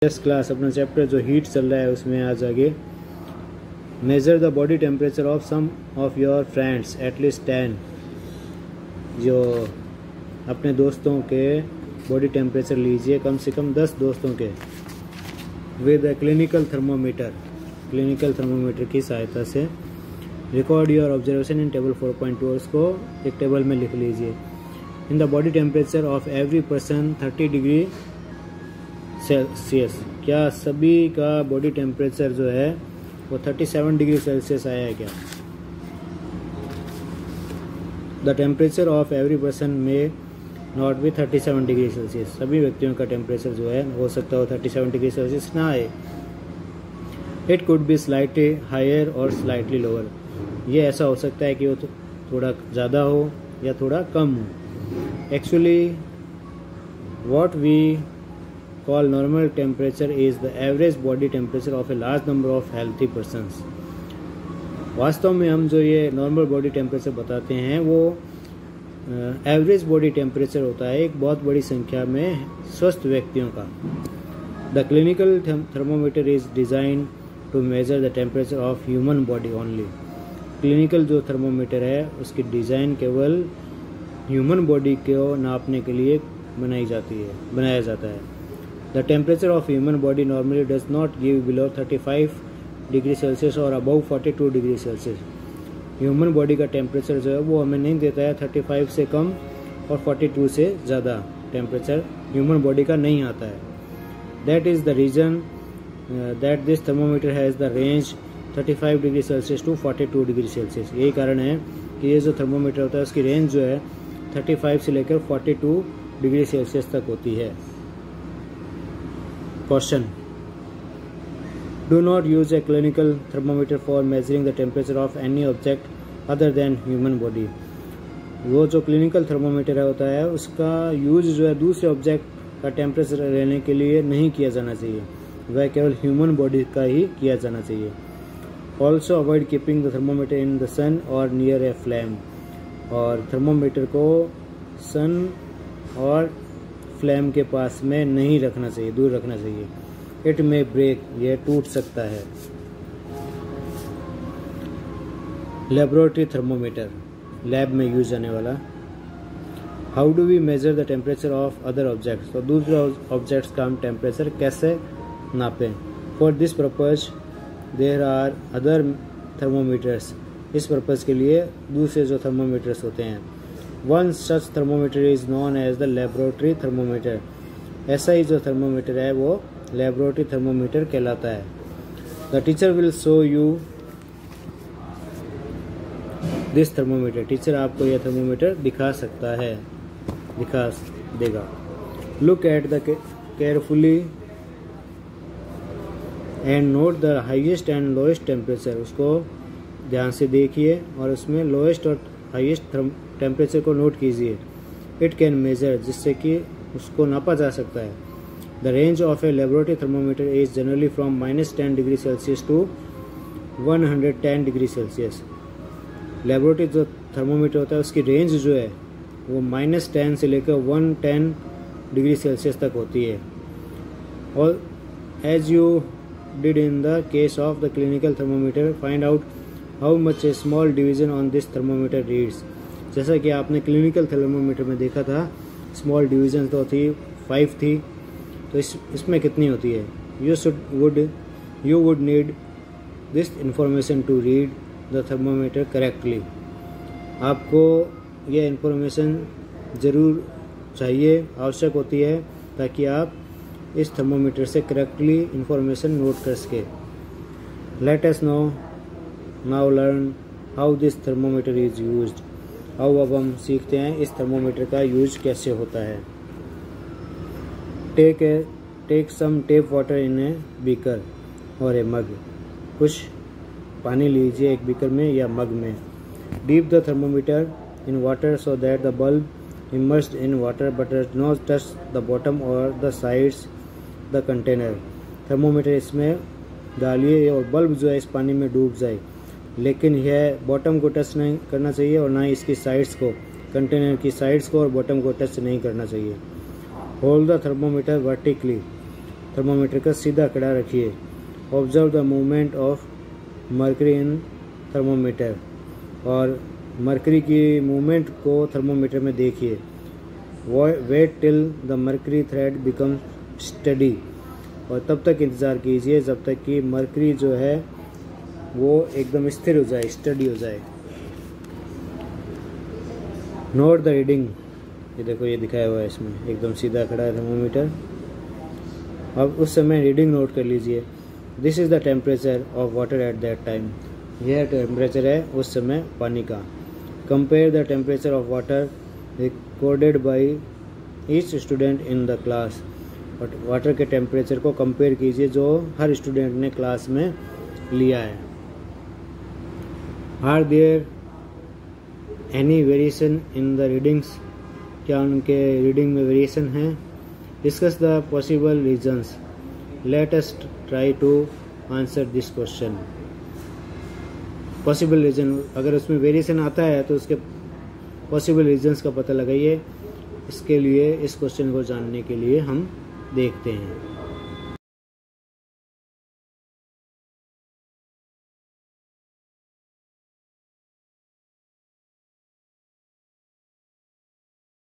10 class अपना chapter जो heat चल रहा है उसमें आज आगे measure the body temperature of some of your friends at least 10, जो अपने दोस्तों के बॉडी टेम्परेचर लीजिए कम से कम 10 दोस्तों के विद क्लिनिकल थर्मोमीटर की सहायता से। Record your observation in table 4.2, उसको एक टेबल में लिख लीजिए। In the body temperature of every person 30 degree Celsius, क्या सभी का बॉडी टेम्परेचर जो है वो 37 डिग्री सेल्सियस आया है क्या? The temperature of every person में नॉट बी 37 डिग्री सेल्सियस, सभी व्यक्तियों का टेम्परेचर जो है हो सकता हो 37 डिग्री सेल्सियस ना आए। It could be slightly higher और स्लाइटली लोअर, ये ऐसा हो सकता है कि वो थोड़ा ज़्यादा हो या थोड़ा कम हो। Actually what we call normal temperature is the average body temperature of a large number of healthy persons. वास्तव में हम जो ये नॉर्मल बॉडी टेम्परेचर बताते हैं वो एवरेज बॉडी टेम्परेचर होता है एक बहुत बड़ी संख्या में स्वस्थ व्यक्तियों का। The clinical thermometer is design to measure the temperature of human body only. Clinical जो थर्मोमीटर है उसकी डिज़ाइन केवल ह्यूमन बॉडी को नापने के लिए बनाया जाता है। The temperature of human body normally does not give below 35 degree Celsius और above 42 degree Celsius. Human body का टेम्परेचर जो है वो हमें नहीं देता है 35 से कम और 42 से ज़्यादा टेम्परेचर ह्यूमन बॉडी का नहीं आता है। That is the reason that this thermometer has the range 35 degree Celsius to 42 degree Celsius. यही कारण है कि ये जो थर्मोमीटर होता है उसकी रेंज जो है 35 से लेकर 42 डिग्री सेल्सियस तक होती है। Question, do not use a clinical thermometer for measuring the temperature of any object other than human body. वो जो क्लिनिकल थर्मोमीटर होता है उसका यूज जो है दूसरे ऑब्जेक्ट का टेम्परेचर लेने के लिए नहीं किया जाना चाहिए, वह केवल ह्यूमन बॉडी का ही किया जाना चाहिए। Also avoid keeping the thermometer in the sun और नियर ए फ्लेम, और थर्मोमीटर को सन और फ्लेम के पास में नहीं रखना चाहिए, दूर रखना चाहिए। इट में ब्रेक, यह टूट सकता है। लेबोरेटरी थर्मोमीटर, लैब में यूज आने वाला। How do we measure the temperature of other objects, तो दूसरे ऑब्जेक्ट्स का हम टेम्परेचर कैसे नापें। For this purpose there are other thermometers, इस पर्पज के लिए दूसरे जो थर्मोमीटर्स होते हैं। One such thermometer is known as the laboratory thermometer, ऐसा ही जो थर्मोमीटर है वो लेबोरेटरी थर्मोमीटर कहलाता है। The teacher will show you this thermometer, teacher आपको यह थर्मोमीटर दिखा देगा। Look at the carefully and note the highest and lowest temperature, उसको ध्यान से देखिए और उसमें लोएस्ट और हाईएस्ट टेम्परेचर को नोट कीजिए। इट कैन मेजर, जिससे कि उसको नापा जा सकता है। The range of a laboratory thermometer is generally from -10 degree Celsius to 110 degree Celsius. Laboratory जो थर्मोमीटर होता है उसकी रेंज जो है वो -10 से लेकर 110 डिग्री सेल्सियस तक होती है। और as you did in the case of the clinical thermometer, find out how much a small division on this thermometer reads. जैसा कि आपने क्लिनिकल थर्मोमीटर में देखा था, स्मॉल डिवीजन तो थी 5 थी, तो इसमें कितनी होती है। You would need this information to read the thermometer correctly, आपको यह इंफॉर्मेशन ज़रूर चाहिए, आवश्यक होती है, ताकि आप इस थर्मोमीटर से करेक्टली इंफॉर्मेशन नोट कर सके। Let us now learn how this thermometer is used. अब हम सीखते हैं इस थर्मोमीटर का यूज कैसे होता है। Take some tap water in a beaker और ए मग, कुछ पानी लीजिए एक बीकर में या मग में। Dip the thermometer in water so that the bulb immersed in water but does not touch the bottom और the sides the container. Thermometer इसमें डालिए और बल्ब जो है इस पानी में डूब जाए, लेकिन यह बॉटम को टच नहीं करना चाहिए और ना ही इसकी साइड्स को, कंटेनर की साइड्स को और बॉटम को टच नहीं करना चाहिए। Hold the thermometer vertically, thermometer का सीधा कड़ा रखिए। Observe the movement of mercury in thermometer, और मर्करी की मूवमेंट को थर्मोमीटर में देखिए। Wait till the mercury thread become steady, और तब तक इंतज़ार कीजिए जब तक कि मर्करी जो है वो एकदम स्थिर हो जाए, स्टडी हो जाए। नोट द रीडिंग, ये देखो ये दिखाया हुआ है इसमें, एकदम सीधा खड़ा है थर्मोमीटर। अब उस समय रीडिंग नोट कर लीजिए। This is the temperature of water at that time, यह टेम्परेचर है उस समय पानी का। Compare the temperature of water recorded by each student in the class, और वाटर के टेम्परेचर को कंपेयर कीजिए जो हर स्टूडेंट ने क्लास में लिया है। Are there any variation in the readings, क्या उनके रीडिंग में वेरिएशन है। Discuss the possible reasons, let us try to answer this question. Possible reason, अगर उसमें वेरिएशन आता है तो उसके पॉसिबल रीजन्स का पता लगाइए। इसके लिए इस क्वेश्चन को जानने के लिए हम देखते हैं।